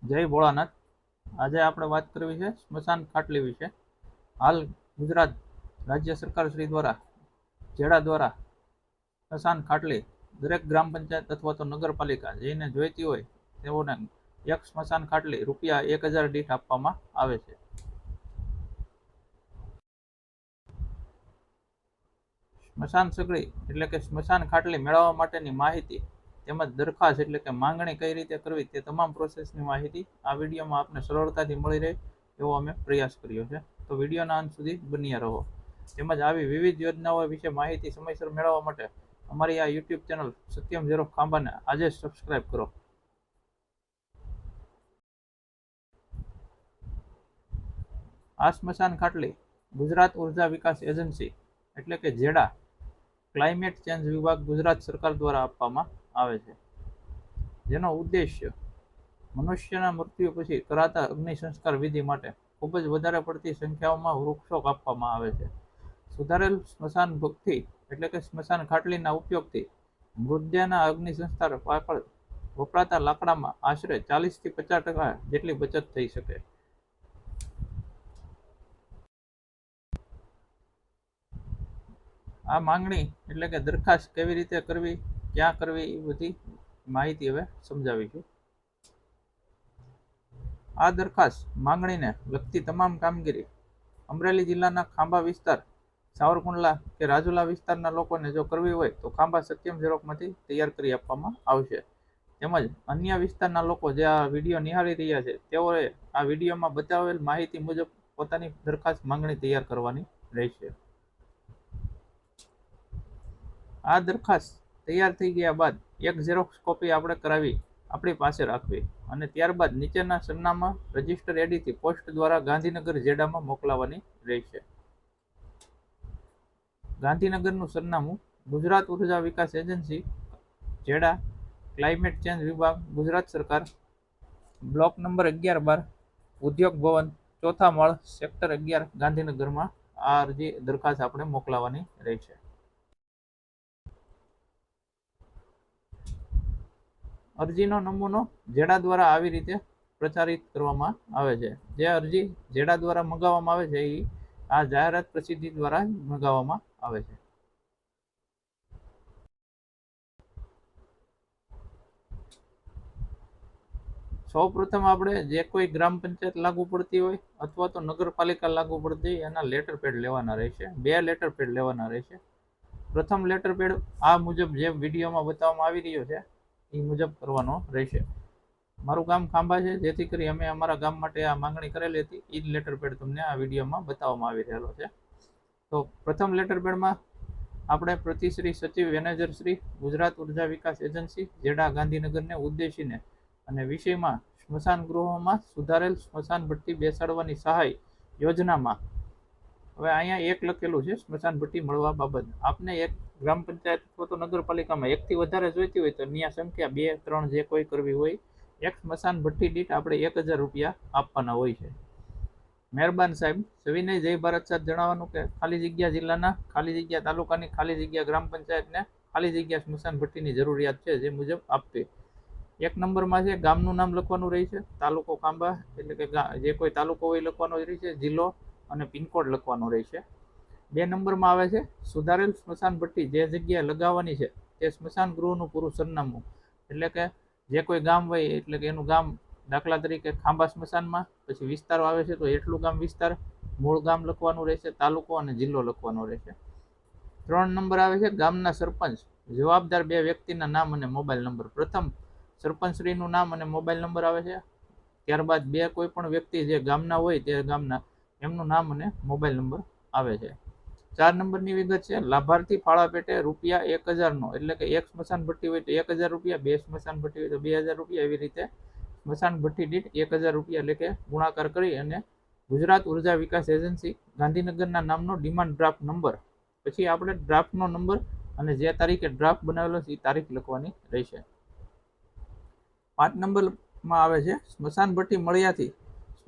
જય ભોળાનાથ। આજે આપણે વાત કરવી છે સ્મશાન ખાટલી વિશે। હાલ ગુજરાત રાજ્ય સરકાર શ્રી દ્વારા જેડા દ્વારા સ્મશાન ખાટલી દરેક ગ્રામ પંચાયત અથવા તો નગરપાલિકા જેને જોઈતી હોય તેઓને એક સ્મશાન ખાટલી ₹1000 દીઠ આપવામાં આવે છે। સ્મશાન સગડી એટલે કે સ્મશાન ખાટલી મેળવવા માટેની માહિતી તેમજ દરખાસ્ત એટલે કે માંગણી કઈ રીતે કરવી તે તમામ પ્રોસેસની માહિતી આ વિડીયોમાં આપને સરળતાથી મળી રહે એવો અમે પ્રયાસ કર્યો છે। તો વિડીયોના અંત સુધી બન્યા રહો। તેમજ આવી વિવિધ યોજનાઓ વિશે માહિતી સમયસર મેળવવા માટે અમારી આ યુટ્યુબ ચેનલ સત્યમ ઝેરો ખાંભાને આજે જ સબસ્ક્રાઇબ કરો। આ સ્મશાન ખાટલી ગુજરાત ઉર્જા વિકાસ એજન્સી એટલે કે જેડા ક્લાઇમેટ ચેન્જ વિભાગ ગુજરાત સરકાર દ્વારા આપવામાં આવે છે, જેનો ઉદ્દેશ્ય મનુષ્યના મૃત્યુ પછી કરાતા અગ્નિ સંસ્કાર વિધિ માટે ખૂબ જ વધારે પડતી સંખ્યાઓમાં વૃક્ષો કાપવામાં આવે છે। સુધારેલ સ્મશાન ભઠ્ઠી એટલે કે સ્મશાન ખાટલીના ઉપયોગથી મૃતદેહના અગ્નિ સંસ્કાર પાછળ વપરાતા લાકડામાં આશરે 40 થી 50% જેટલી બચત થઈ શકે। આ માંગણી એટલે કે દરખાસ્ત કેવી રીતે કરવી, ક્યાં કરવી એ બધી માહિતી હવે સમજાવીશું। આ દરખાસ્ત માંગણીને લગતી તમામ કામગીરી અમરેલી જિલ્લાના ખાંભા વિસ્તાર, સાવરકુંડલા કે રાજુલા વિસ્તારના લોકોને જો કરવી હોય તો ખાંભા સત્યમ ઝેરોક્ષમાંથી તૈયાર કરી આપવામાં આવશે। તેમજ અન્ય વિસ્તારના લોકો જે આ વિડીયો નિહાળી રહ્યા છે તેઓએ આ વિડીયોમાં બતાવેલ માહિતી મુજબ પોતાની દરખાસ્ત માંગણી તૈયાર કરવાની રહેશે। આ દરખાસ્ત તૈયાર થઈ ગયા બાદ એક ઝેરોક્ષ કોપી આપણે કરાવી આપણી પાસે રાખવી અને ત્યારબાદ નીચેના સરનામા રજિસ્ટર એડીથી પોસ્ટ દ્વારા ગાંધીનગર જેડામાં મોકલાવવાની રહેશે। ગાંધીનગરનું સરનામું ગુજરાત ઉર્જા વિકાસ એજન્સી જેડા ક્લાઇમેટ ચેન્જ વિભાગ ગુજરાત સરકાર, બ્લોક નંબર 11-12, ઉદ્યોગ ભવન, ચોથા માળ, સેક્ટર 11, ગાંધીનગરમાં આ અરજી દરખાસ્ત આપણે મોકલાવવાની રહેશે। અરજીનો નમૂનો જેડા દ્વારા આવી રીતે પ્રચારિત કરવામાં આવે છે। જે અરજી જેડા દ્વારા મંગાવવામાં આવે છે એ આ જાહેરાત પ્રસિદ્ધિ દ્વારા મંગાવવામાં આવે છે। સૌ પ્રથમ આપણે જે કોઈ ગ્રામ પંચાયત લાગુ પડતી હોય અથવા તો નગરપાલિકા લાગુ પડતી હોય એના લેટર પેડ લેવાના રહેશે। 2 લેટર પેડ લેવાના રહેશે। પ્રથમ લેટર પેડ આ મુજબ જે વિડીયોમાં બતાવવામાં આવી રહ્યો છે એ મુજબ કરવાનો રહેશે। મારું ગામ ખાંભા છે, જેથી કરી અમે અમારા ગામ માટે આ માંગણી કરેલી હતી એ જ લેટર પેડ તમને આ વિડીયોમાં બતાવવામાં આવી રહેલો છે। તો પ્રથમ લેટર પેડમાં આપણે પ્રતિ શ્રી સચિવ મેનેજર શ્રી ગુજરાત ઉર્જા વિકાસ એજન્સી જેડા ગાંધીનગરને ઉદ્દેશીને અને વિષયમાં સ્મશાન ગૃહોમાં સુધારેલ સ્મશાન ભઠ્ઠી બેસાડવાની સહાય યોજનામાં હવે અહીંયા એક લખેલું છે સ્મશાન ભઠ્ઠી મળવા બાબત આપને એક ગ્રામ પંચાયત અથવા તો નગરપાલિકામાં એકથી વધારે જોઈતી હોય તો ત્યાં સંખ્યા 2-3 જે કોઈ કરવી હોય એક સ્મશાન ભઠ્ઠી દીઠ આપણે ₹1000 આપવાના હોય છે। મહેરબાન સાહેબ, સવિનય જય ભારત સાહેબ જણાવવાનું કે ખાલી જગ્યા જિલ્લાના, ખાલી જગ્યા તાલુકાની, ખાલી જગ્યા ગ્રામ પંચાયતને ખાલી જગ્યા સ્મશાન ભઠ્ઠીની જરૂરિયાત છે જે મુજબ આપવી। 1 નંબરમાં છે ગામનું નામ લખવાનું રહેશે, તાલુકો ખાંભા એટલે કે જે કોઈ તાલુકો હોય લખવાનો રહેશે, જિલ્લો અને પિનકોડ લખવાનો રહેશે। 2 નંબરમાં આવે છે સુધારેલ સ્મશાન ભઠ્ઠી જે જગ્યાએ લગાવવાની છે તે સ્મશાન ગૃહનું પૂરું સરનામું એટલે કે જે કોઈ ગામ હોય એટલે કે એનું ગામ, દાખલા તરીકે ખાંભા સ્મશાનમાં પછી વિસ્તાર આવે છે તો એટલું ગામ વિસ્તાર, મૂળ ગામ લખવાનું રહેશે, તાલુકો અને જિલ્લો લખવાનો રહેશે। 3 નંબર આવે છે ગામના સરપંચ, જવાબદાર 2 વ્યક્તિના નામ અને મોબાઈલ નંબર। પ્રથમ સરપંચશ્રીનું નામ અને મોબાઈલ નંબર આવે છે, ત્યારબાદ 2 કોઈ પણ વ્યક્તિ જે ગામના હોય તે ગામના એમનું નામ અને મોબાઈલ નંબર આવે છે। 4 નંબરની વિગત છે લાભાર્થી ફાળા પેટે ₹1000નો એટલે કે એક સ્મશાન ભઠ્ઠી હોય તો ₹1000, 2 સ્મશાન ભઠ્ઠી હોય તો ₹2000, એવી રીતે સ્મશાન ભઠ્ઠી દીઠ ₹1000 એટલે કે ગુણાકાર કરી અને ગુજરાત ઉર્જા વિકાસ એજન્સી ગાંધીનગરના નામનો ડિમાન્ડ ડ્રાફ્ટ નંબર, પછી આપણે ડ્રાફ્ટનો નંબર અને જે તારીખે ડ્રાફ્ટ બનાવેલો છે એ તારીખ લખવાની રહેશે। 5 નંબરમાં આવે છે સ્મશાન ભઠ્ઠી મળ્યાથી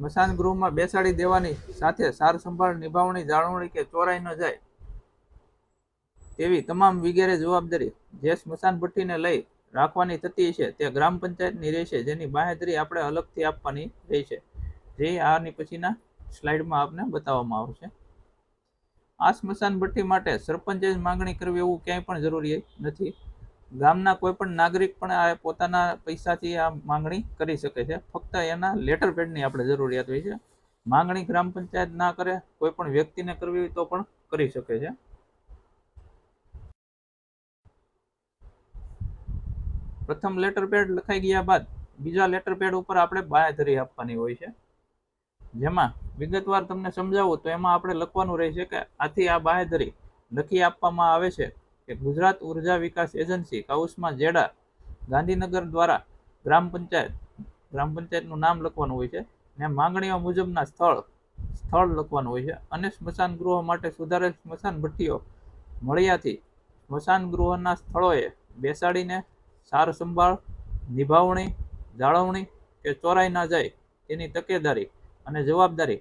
સ્મશાન ગૃહમાં બેસાડી દેવાની સાથે સાર સંભાળ, નિભાવણી, જાળવણી કે ચોરાઈ ન જાય તેવી તમામ વગેરે જવાબદારી જે સ્મશાન ભઠ્ઠીને લઈ રાખવાની થતી છે તે ગ્રામ પંચાયતની રહેશે, જેની બાંહેધરી આપણે અલગથી આપવાની રહેશે, જે આની પછીના સ્લાઇડમાં આપને બતાવવામાં આવશે. આ સ્મશાન ભઠ્ઠી માટે સરપંચે જ માંગણી કરવી એવું ક્યાંય પણ જરૂરી નથી. ગામના કોઈ પણ નાગરિક પણ આ પોતાના પૈસાથી આ માંગણી કરી શકે છે. ફક્ત એના લેટર પેડની આપણે જરૂરિયાત હોય છે. માંગણી ગ્રામ પંચાયત ના કરે, કોઈ પણ વ્યક્તિને કરવી હોય તો પણ કરી શકે છે. પ્રથમ લેટર પેડ લખાઈ ગયા બાદ બીજા લેટર પેડ ઉપર આપણે બાંહેધરી આપવાની હોય છે. જેમાં વિગતવાર તમને સમજાવું તો એમાં આપણે લખવાનું રહેશે કે આથી આ બાંહેધરી લખી આપવામાં આવે છે કે ગુજરાત ઉર્જા વિકાસ એજન્સી કાઉસમાં જેડા ગાંધીનગર દ્વારા ગ્રામ પંચાયતનું નામ લખવાનું હોય છે, ને માંગણીઓ મુજબના સ્થળ લખવાનું હોય છે, અને સ્મશાન ગૃહ માટે સુધારેલ સ્મશાન ભઠ્ઠીઓ મળ્યાથી સ્મશાન ગૃહના સ્થળોએ બેસાડીને સાર સંભાળ, નિભાવણી, જાળવણી કે ચોરાઈ ના જાય તેની તકેદારી અને જવાબદારી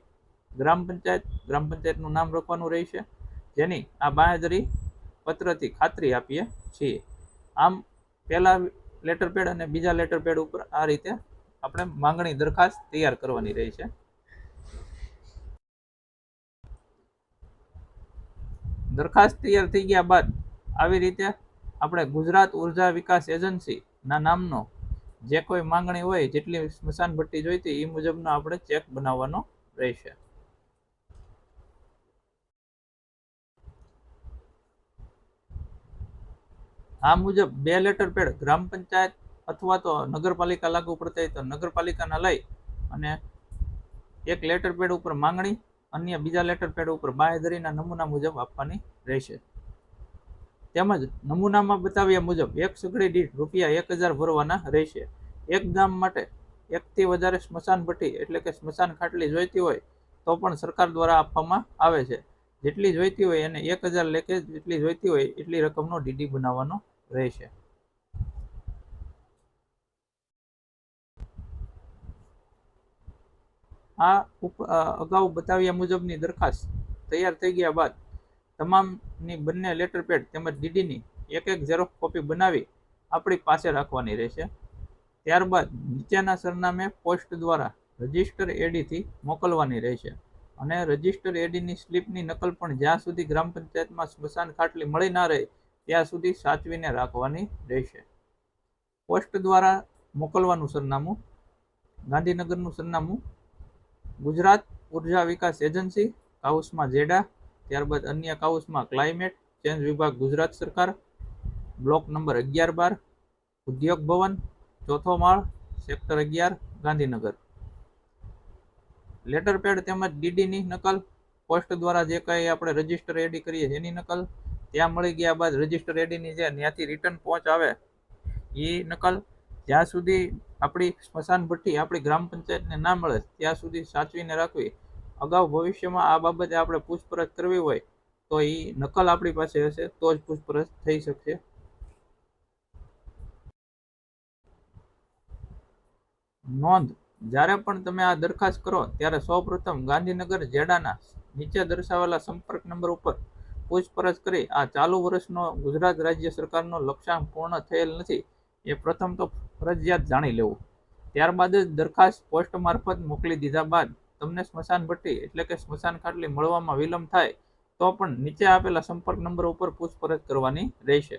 ગ્રામ પંચાયતનું નામ લખવાનું રહેશે, જેની આ બાંહેધરી પત્રથી ખાતરી આપીએ છીએ. આમ પહેલા લેટર પેડ અને બીજા લેટર પેડ ઉપર આ રીતે આપણે માંગણી દરખાસ્ત તૈયાર કરવાની રહી છે. દરખાસ્ત તૈયાર થઈ ગયા બાદ આવી રીતે આપણે ગુજરાત ઉર્જા વિકાસ એજન્સી ના નામનો જે કોઈ માંગણી હોય, જેટલી સ્મશાન ભઠ્ઠી જોઈતી એ મુજબનો આપણે ચેક બનાવવાનો રહેશે. આ મુજબ 2 લેટર પેડ ગ્રામ પંચાયત અથવા તો નગરપાલિકા લાગુ પડતા હોય તો નગરપાલિકાના લઈ અને એક લેટર પેડ ઉપર માંગણી, અન્ય બીજા લેટર પેડ ઉપર બાંહેધરીના નમૂના મુજબ આપવાની રહેશે. તેમજ નમૂનામાં બતાવ્યા મુજબ એક સગડી દીઠ ₹1000 ભરવાના રહેશે. એક ગામ માટે એકથી વધારે સ્મશાન ભઠ્ઠી એટલે કે સ્મશાન ખાટલી જોઈતી હોય તો પણ સરકાર દ્વારા આપવામાં આવે છે. જેટલી જોઈતી હોય એને 1000 લેખે જેટલી જોઈતી હોય એટલી રકમનો ડીડી બનાવવાનો રહેશે. આ અગાઉ બતાવ્યા મુજબની દરખાસ્ત તૈયાર થઈ ગયા બાદ તમામની બંને લેટર પેડ તેમજ ડીડીની એક ઝેરોક્ષ કોપી બનાવી આપણી પાસે રાખવાની રહેશે. ત્યારબાદ નીચેના સરનામે પોસ્ટ દ્વારા રજિસ્ટર એડીથી મોકલવાની રહેશે, અને રજિસ્ટર એડીની સ્લીપની નકલ પણ જ્યાં સુધી ગ્રામ પંચાયતમાં સ્મશાન ખાટલી મળી ના રહે ત્યાં સુધી સાચવીને રાખવાની રહેશે. પોસ્ટ દ્વારા મોકલવાનું સરનામું ગાંધીનગરનું સરનામું ગુજરાત ઉર્જા વિકાસ એજન્સી કાઉસમાં જેડા, ત્યારબાદ અન્ય કાઉસમાં ક્લાઇમેટ ચેન્જ વિભાગ ગુજરાત સરકાર, બ્લોક નંબર 11-12, ઉદ્યોગ ભવન, 4થો માળ, સેક્ટર 11, ગાંધીનગર. લેટર પેડ તેમજ ડીડીની નકલ, પોસ્ટ દ્વારા જે કંઈ આપણે રજિસ્ટર એડી કરીએ એની નકલ, ત્યાં મળી ગયા બાદ રજિસ્ટર એડીની જે ત્યાંથી રિટર્ન પહોંચ આવે એ નકલ, જ્યાં સુધી આપણી સ્મશાન ભઠ્ઠી આપણી ગ્રામ પંચાયતને ના મળે ત્યાં સુધી સાચવીને રાખવી. અગાઉ ભવિષ્યમાં આ બાબતે આપણે પૂછપરછ કરવી હોય તો એ નકલ આપણી પાસે હશે તો જ પૂછપરછ થઈ શકશે. નોંધ: જ્યારે પણ તમે આ દરખાસ્ત કરો ત્યારે સૌપ્રથમ ગાંધીનગર જેડાના નીચે દર્શાવેલા સંપર્ક નંબર ઉપર પૂછપરછ કરી આ ચાલુ વર્ષનો ગુજરાત રાજ્ય સરકારનો લક્ષ્યાંક પૂર્ણ થયેલ નથી એ પ્રથમ તો ફરજિયાત જાણી લેવું. ત્યારબાદ જ દરખાસ્ત પોસ્ટ મારફત મોકલી દીધા બાદ તમને સ્મશાન ભઠ્ઠી એટલે કે સ્મશાન ખાટલી મળવામાં વિલંબ થાય તો પણ નીચે આપેલા સંપર્ક નંબર ઉપર પૂછપરછ કરવાની રહેશે.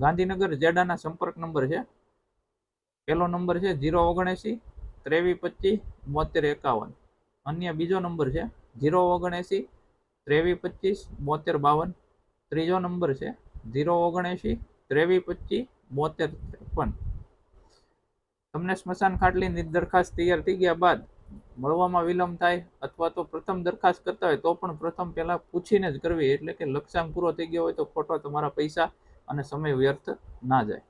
ગાંધીનગર જેડાના સંપર્ક નંબર છે, પહેલો નંબર છે 079 2325 7251. અન્ય બીજો નંબર છે 079 2325 7252. ત્રીજો નંબર છે 079 2325 7253. તમને સ્મશાન ખાટલીની દરખાસ્ત તૈયાર થઈ ગયા બાદ મળવામાં વિલંબ થાય અથવા તો પ્રથમ દરખાસ્ત કરતા હોય તો પણ પ્રથમ પહેલા પૂછીને જ કરવી, એટલે કે લક્ષ્યાંક પૂરો થઈ ગયો હોય તો ખોટો તમારા પૈસા અને સમય વ્યર્થ ના જાય.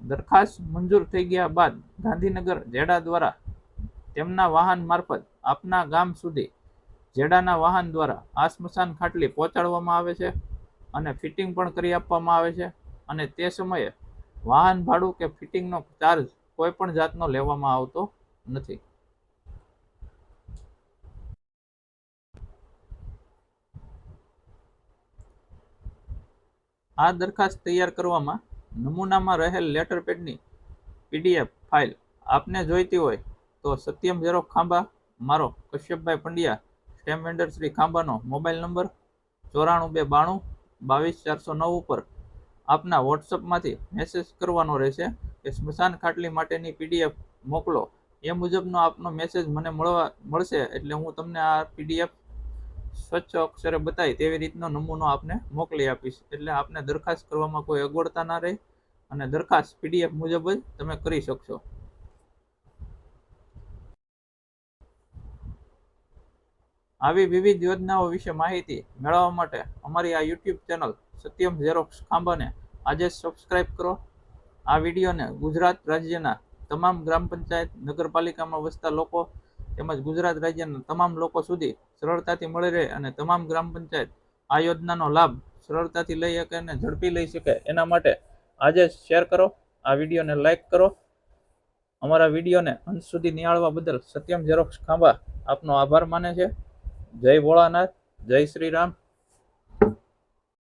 દરખાસ્ત મંજૂર થઈ ગયા બાદ ગાંધીનગર જેડા દ્વારા તેમના વાહન મારફત આપના ગામ સુધી જેડાના વાહન દ્વારા આ સ્મશાન ખાટલી પહોંચાડવામાં આવે છે અને ફિટિંગ પણ કરી આપવામાં આવે છે, અને તે સમયે વાહન ભાડું કે ફિટિંગનો ચાર્જ કોઈ પણ જાતનો લેવામાં આવતો નથી. આ દરખાસ્ત તૈયાર કરવામાં નમૂનામાં રહેલ લેટર પેડની PDF ફાઇલ આપને જોઈતી હોય તો સત્યમ ઝેરોક્ષ ખાંભા, મારો કશ્યપભાઈ પંડ્યા, સ્ટેમ્પ વેન્ડર શ્રી ખાંભાનો મોબાઈલ નંબર 94 92 22 409 ઉપર આપના વોટ્સઅપમાંથી મેસેજ કરવાનો રહેશે કે સ્મશાન ખાટલી માટેની PDF મોકલો. એ મુજબનો આપનો મેસેજ મને મળશે એટલે હું તમને આ PDF સ્વચ્છ અક્ષરે બતાવી તેવી રીતનો નમૂનો આપને મોકલી આપીશ. એટલે આપને દરખાસ્ત કરવામાં કોઈ અગવડતા ના રહે અને દરખાસ્ત PDF મુજબ જ તમે કરી શકશો. આવી વિવિધ યોજનાઓ વિશે માહિતી મેળવવા માટે અમારી આ YouTube ચેનલ સત્યમ ઝેરોક્ષ ખાંભાને આજે સબસ્ક્રાઇબ કરો. આ વિડીયોને ગુજરાત રાજ્યના તમામ ગ્રામ પંચાયત નગરપાલિકામાં વસતા લોકો તેમજ ગુજરાત રાજ્યના તમામ લોકો સુધી સરળતાથી મળી રહે અને તમામ ગ્રામ પંચાયત આ યોજનાનો લાભ સરળતાથી લઈ શકે અને ઝડપી લઈ શકે એના માટે આજે શેર કરો. આ વિડીયોને લાઈક કરો. અમારા વિડીયોને અંત સુધી નિહાળવા બદલ સત્યમ ઝેરોક્ષ ખાંભા આપનો આભાર માને છે. જય ભોળાનાથ, જય શ્રી રામ.